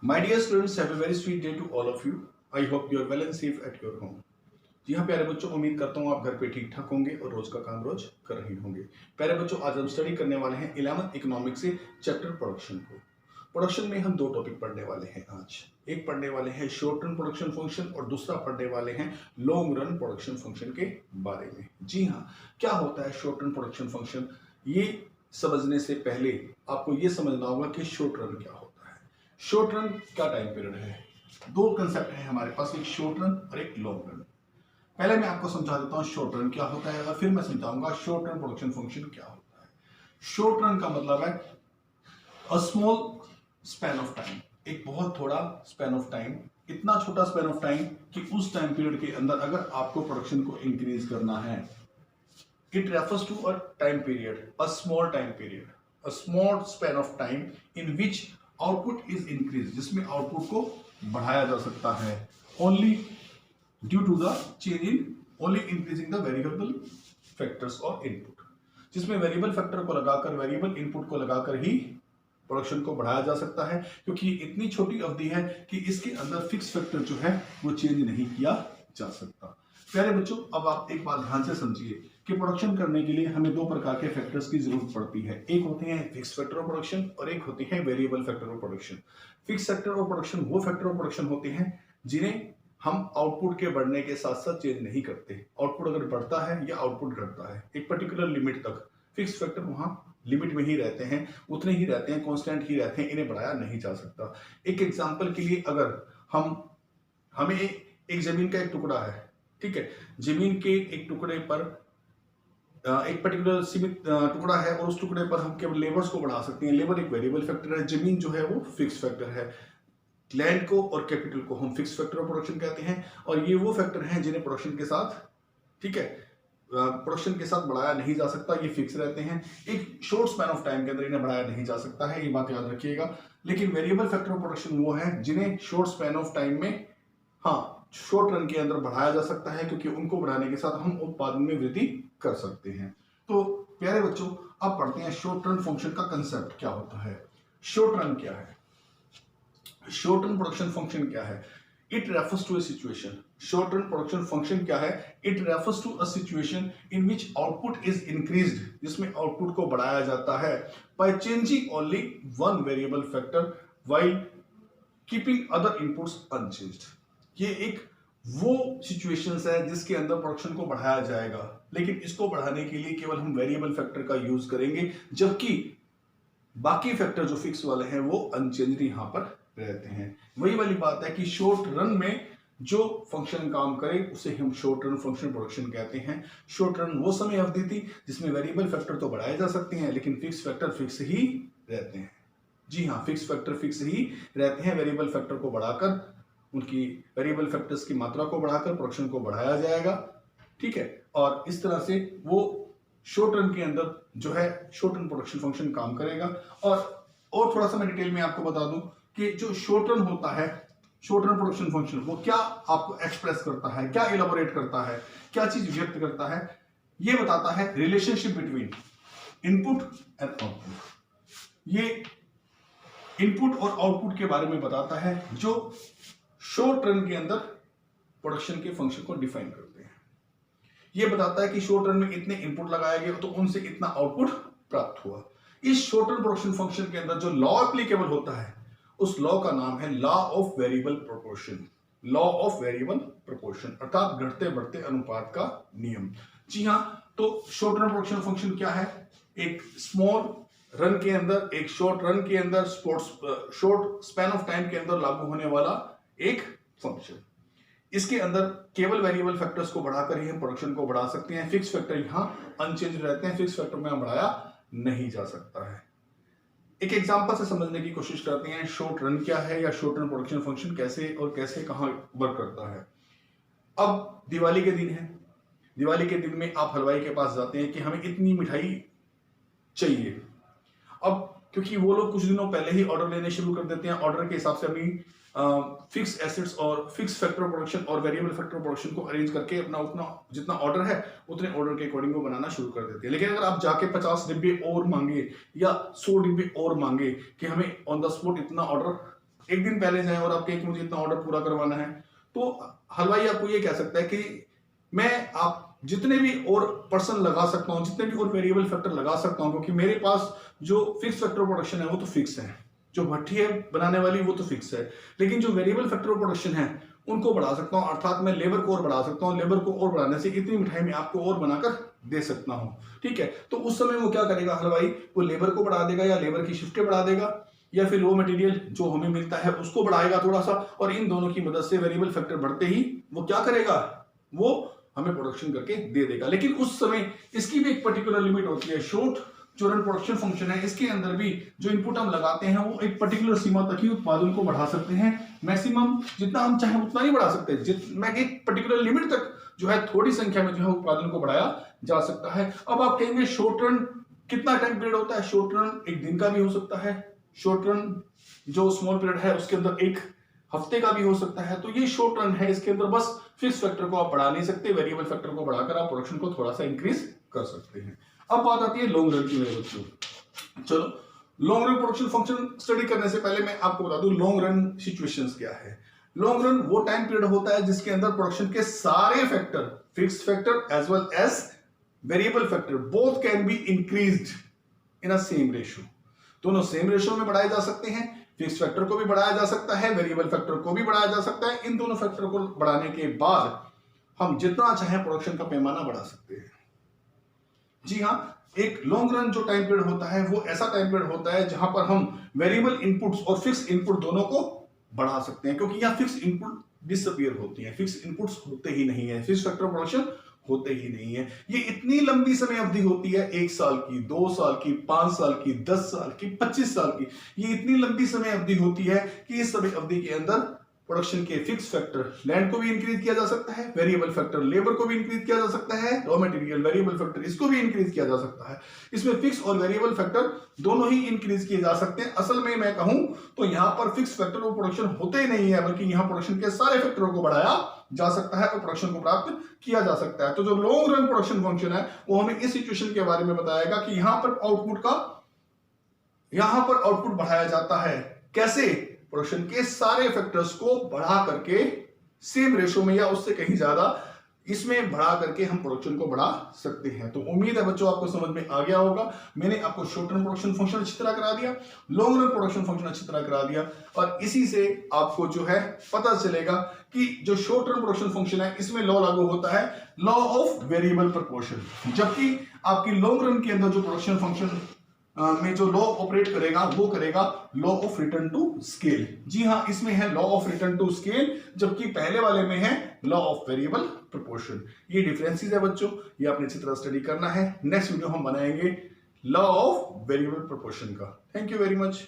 My dear students, have a very sweet day to all of you. I hope you are well and safe at your home. जी हाँ प्यारे बच्चों, उम्मीद करता हूँ आप घर पे ठीक ठाक होंगे और रोज का काम रोज कर रहे होंगे। प्यारे बच्चों, आज हम स्टडी करने वाले हैं 11th इकोनॉमिक्स से चैप्टर प्रोडक्शन को। प्रोडक्शन में हम दो टॉपिक पढ़ने वाले हैं आज। एक पढ़ने वाले हैं शॉर्ट रन प्रोडक्शन फंक्शन और दूसरा पढ़ने वाले हैं लॉन्ग रन प्रोडक्शन फंक्शन के बारे में। जी हाँ, क्या होता है शॉर्ट रन प्रोडक्शन फंक्शन, ये समझने से पहले आपको ये समझना होगा कि शॉर्ट रन क्या होता है। शॉर्ट रन क्या टाइम पीरियड है। दो कंसेप्ट है हमारे पास, एक शॉर्ट रन और एक लॉन्ग रन। पहले मैं आपको समझा देता हूं शॉर्ट रन क्या होता है और फिर मैं समझाऊंगा शॉर्ट रन प्रोडक्शन फंक्शन क्या होता है। शॉर्ट रन का मतलब है अ स्मॉल स्पैन ऑफ टाइम, एक बहुत थोड़ा स्पैन ऑफ टाइम, इतना छोटा स्पैन ऑफ टाइम कि उस टाइम पीरियड के अंदर अगर आपको प्रोडक्शन को इंक्रीज करना है। It refers to a time period, a small time period, a small span of time in which output is increase, जिसमें आउटपुट को बढ़ाया जा सकता है only due to the change in only increasing the variable factors और input, जिसमें variable factor को लगाकर, वेरिएबल इनपुट को लगाकर ही प्रोडक्शन को बढ़ाया जा सकता है, क्योंकि इतनी छोटी अवधि है कि इसके अंदर फिक्स फैक्टर जो है वो चेंज नहीं किया जा सकता। प्यारे बच्चों, अब आप एक बात ध्यान से समझिए कि प्रोडक्शन करने के लिए हमें दो प्रकार के फैक्टर्स की जरूरत पड़ती है। एक होते हैं फिक्स फैक्टर ऑफ प्रोडक्शन और एक होती है variable factor of production. Fix factor of production वो फैक्टर ऑफ प्रोडक्शन होते हैं जिन्हें हम आउटपुट के बढ़ने के साथ साथ चेंज नहीं करते। आउटपुट अगर बढ़ता है या आउटपुट घटता है एक पर्टिकुलर लिमिट तक, फिक्स फैक्टर वहां लिमिट में ही रहते हैं, उतने ही रहते हैं, कांस्टेंट ही रहते हैं, इन्हें बढ़ाया नहीं जा सकता। एक एग्जांपल के लिए, अगर हमें एक जमीन का एक टुकड़ा है, ठीक है, जमीन के एक टुकड़े पर एक पर्टिकुलर सीमित टुकड़ा है और उस टुकड़े पर हम केवल लेबर्स को बढ़ा सकते हैं। लेबर एक वेरिएबल फैक्टर है, जमीन जो है वो फिक्स फैक्टर है। लैंड को और कैपिटल को हम फिक्स फैक्टर ऑफ प्रोडक्शन कहते हैं और ये वो फैक्टर हैं जिन्हें प्रोडक्शन के साथ, ठीक है, प्रोडक्शन के साथ बढ़ाया नहीं जा सकता, ये फिक्स रहते हैं। एक शॉर्ट स्पैन ऑफ टाइम के अंदर इन्हें बढ़ाया नहीं जा सकता है, ये बात याद रखिएगा। लेकिन वेरिएबल फैक्टर ऑफ प्रोडक्शन वो है जिन्हें शॉर्ट स्पैन ऑफ टाइम में, हाँ, शॉर्ट रन के अंदर बढ़ाया जा सकता है, क्योंकि उनको बढ़ाने के साथ हम उत्पादन में वृद्धि कर सकते हैं। तो प्यारे बच्चों, अब पढ़ते हैं शॉर्ट रन फंक्शन का कंसेप्ट क्या होता है। शॉर्ट रन क्या है, शॉर्ट रन प्रोडक्शन फंक्शन क्या है। It refers to a situation, short run production function क्या है, it refers to a situation in which output is increased, जिसमें आउटपुट को बढ़ाया जाता है by changing only one variable factor while keeping other inputs unchanged. ये एक वो सिचुएशंस है जिसके अंदर प्रोडक्शन को बढ़ाया जाएगा, लेकिन इसको बढ़ाने के लिए केवल हम वेरिएबल फैक्टर का यूज करेंगे, जबकि बाकी फैक्टर जो फिक्स वाले हैं वो अनचेंज्ड यहां पर रहते हैं। वही वाली बात है कि शॉर्ट रन में जो फंक्शन काम करे उसे हम शॉर्ट रन फंक्शन प्रोडक्शन कहते हैं। शॉर्ट रन वो समय अवधि थी जिसमें वेरिएबल फैक्टर तो बढ़ाए जा सकते हैं लेकिन फिक्स फैक्टर फिक्स ही रहते हैं। जी हाँ, फिक्स फैक्टर फिक्स ही रहते हैं। वेरिएबल फैक्टर को बढ़ाकर, उनकी वेरिएबल फैक्टर्स की मात्रा को बढ़ाकर प्रोडक्शन को बढ़ाया जाएगा, ठीक है। और इस तरह से वो शॉर्ट रन के अंदर जो है शॉर्ट रन प्रोडक्शन फंक्शन काम करेगा। और थोड़ा सा मैं डिटेल में आपको बता दूं कि जो शॉर्ट रन होता है, शॉर्ट रन प्रोडक्शन फंक्शन, वो क्या आपको एक्सप्रेस करता है, क्या इलाबोरेट करता है, क्या चीज व्यक्त करता है, ये बताता है relationship between input and output. ये इनपुट और आउटपुट के बारे में बताता है जो शॉर्ट रन के अंदर प्रोडक्शन के फंक्शन को डिफाइन करते हैं। यह बताता है कि शॉर्ट रन में इतने इनपुट लगाए गए तो उनसे इतना आउटपुट प्राप्त हुआ। इस शॉर्ट रन प्रोडक्शन फंक्शन के अंदर जो लॉ एप्लीकेबल होता है उस लॉ का नाम है law of variable proportion. Law of variable proportion अर्थात घटते बढ़ते अनुपात का नियम। जी हां, तो शॉर्ट रन प्रोडक्शन फंक्शन क्या है, एक स्मॉल रन के अंदर, एक शॉर्ट रन के अंदर, शॉर्ट स्पैन ऑफ टाइम के अंदर लागू होने वाला एक फंक्शन। इसके अंदर केवल वेरिएबल फैक्टर्स को बढ़ाकर ही हम प्रोडक्शन को बढ़ा सकते हैं। फिक्स फैक्टर यहां अनचेंज रहते हैं, फिक्स फैक्टर में हम बढ़ाया नहीं जा सकता है। एक एग्जांपल से समझने की कोशिश करते हैं शॉर्ट रन क्या है या शॉर्ट रन प्रोडक्शन फंक्शन कैसे और कैसे कहां वर्क करता है। अब दिवाली के दिन है, दिवाली के दिन में आप हलवाई के पास जाते हैं कि हमें इतनी मिठाई चाहिए। अब क्योंकि वो लोग कुछ दिनों पहले ही ऑर्डर लेने शुरू कर देते हैं, ऑर्डर के हिसाब से अपनी फिक्स एसेट्स और फिक्स फैक्टर ऑफ प्रोडक्शन और वेरिएबल फैक्टर ऑफ प्रोडक्शन को अरेंज करके अपना उतना जितना ऑर्डर है उतने ऑर्डर के अकॉर्डिंग वो बनाना शुरू कर देते हैं। लेकिन अगर आप जाके 50 डिब्बे और मांगे या 100 डिब्बे और मांगे कि हमें ऑन द स्पॉट इतना ऑर्डर एक दिन पहले जाए और आप कहें कि मुझे इतना ऑर्डर पूरा करवाना है, तो हलवाई आपको ये कह सकता है कि मैं आप जितने भी और पर्सन लगा सकता हूं, जितने भी और वेरिएबल फैक्टर लगा सकता हूं, क्योंकि मेरे पास जो फिक्स फैक्टर प्रोडक्शन है वो तो फिक्स है, जो भट्ठी है बनाने वाली वो तो फिक्स है, लेकिन जो वेरिएबल फैक्टर प्रोडक्शन है उनको बढ़ा सकता हूं, अर्थात मैं लेबर को और बढ़ा सकता हूं। लेबर को और बढ़ाने से इतनी मिठाई मैं आपको और बनाकर दे सकता हूं, ठीक है। तो उस समय वो क्या करेगा हलवाई, वो लेबर को बढ़ा देगा या लेबर की शिफ्टें बढ़ा देगा, या फिर रॉ मटेरियल जो हमें मिलता है उसको बढ़ाएगा थोड़ा सा, और इन दोनों की मदद से वेरिएबल फैक्टर बढ़ते ही वो क्या करेगा, वो हमें प्रोडक्शन करके दे देगा। लेकिन उस समय इसकी भी एक पर्टिकुलर लिमिट होती है। शॉर्ट जो रन प्रोडक्शन फंक्शन है, इसके अंदर भी जो इनपुट हम लगाते हैं वो एक पर्टिकुलर सीमा तक ही उत्पादन को बढ़ा सकते हैं। मैक्सिमम जितना हम चाहे उतना नहीं बढ़ा सकते, मैं एक पर्टिकुलर लिमिट तक जो है थोड़ी संख्या में जो है उत्पादन को बढ़ाया जा सकता है। अब आप कहेंगे शॉर्ट रन कितना टाइम पीरियड होता है? शॉर्ट रन एक दिन का भी हो सकता है, शॉर्ट रन जो स्मॉल पीरियड है उसके अंदर एक हफ्ते का भी हो सकता है। तो ये शॉर्ट रन है, इसके अंदर बस फिक्स फैक्टर को आप बढ़ा नहीं सकते, वेरिएबल फैक्टर को बढ़ाकर आप प्रोडक्शन को थोड़ा सा इंक्रीज कर सकते हैं। अब बात आती है लॉन्ग रन की मेरे बच्चों। चलो long run production function study करने से पहले मैं आपको बता दूं लॉन्ग रन सिचुएशंस क्या है। लॉन्ग रन वो टाइम पीरियड होता है जिसके अंदर प्रोडक्शन के सारे factor, fixed factor as well as variable factor, both can be increased in a same ratio. दोनों सेम रेशियो में बढ़ाए जा सकते हैं, फिक्स फैक्टर को भी बढ़ाया जा सकता है, वेरिएबल फैक्टर को भी बढ़ाया जा सकता है। इन दोनों फैक्टर को बढ़ाने के बाद हम जितना चाहे प्रोडक्शन का पैमाना बढ़ा सकते हैं। जी हाँ, एक लॉन्ग रन जो टाइम पीरियड होता है वो ऐसा टाइम पीरियड होता है जहां पर हम वेरिएबल इनपुट्स और फिक्स इनपुट दोनों को बढ़ा सकते हैं, क्योंकि यहां फिक्स इनपुट डिसअपीयर होती है, फिक्स इनपुट्स होते ही नहीं है, फिक्स फैक्टर प्रोडक्शन होते ही नहीं है। ये इतनी लंबी समय अवधि होती है, 1 साल की, 2 साल की, 5 साल की, 10 साल की, 25 साल की, ये इतनी लंबी समय अवधि होती है कि इस समय अवधि के अंदर प्रोडक्शन के फिक्स फैक्टर लैंड को भी इंक्रीज किया जा सकता है, वेरिएबल फैक्टर लेबर को भी इंक्रीज किया जा सकता है, रॉ मटेरियल वेरिएबल फैक्टर इसको भी इंक्रीज किया जा सकता है। इसमें फिक्स और वेरिएबल फैक्टर दोनों ही इंक्रीज किए जा सकते हैं। असल में मैं कहूं तो यहां पर फिक्स फैक्टर और प्रोडक्शन होते ही नहीं है, बल्कि यहां प्रोडक्शन के सारे फैक्टरों को बढ़ाया जा सकता है और प्रोडक्शन को प्राप्त किया जा सकता है। तो जो लॉन्ग रन प्रोडक्शन फंक्शन है वो हमें इस सिचुएशन के बारे में बताएगा कि यहां पर आउटपुट बढ़ाया जाता है कैसे, प्रोडक्शन के सारे फैक्टर्स को बढ़ा करके सेम रेशो में या उससे कहीं ज्यादा इसमें बढ़ा करके हम प्रोडक्शन को बढ़ा सकते हैं। तो उम्मीद है बच्चों आपको समझ में आ गया होगा। मैंने आपको शॉर्ट रन प्रोडक्शन फंक्शन अच्छी तरह करा दिया, लॉन्ग रन प्रोडक्शन फंक्शन अच्छी तरह करा दिया, और इसी से आपको जो है पता चलेगा कि जो शॉर्ट रन प्रोडक्शन फंक्शन है इसमें लॉ लागू होता है, लॉ ऑफ वेरिएबल प्रोपोर्शन, जबकि आपकी लॉन्ग रन के अंदर जो प्रोडक्शन फंक्शन में जो लॉ ऑपरेट करेगा वो करेगा law of return to scale. जी हाँ, इसमें है law of return to scale, जबकि पहले वाले में है लॉ ऑफ वेरिएबल प्रोपोर्शन। ये डिफरेंसेस है बच्चों, ये आपने अच्छी तरह स्टडी करना है। नेक्स्ट वीडियो हम बनाएंगे लॉ ऑफ वेरिएबल प्रोपोर्शन का। Thank you very much.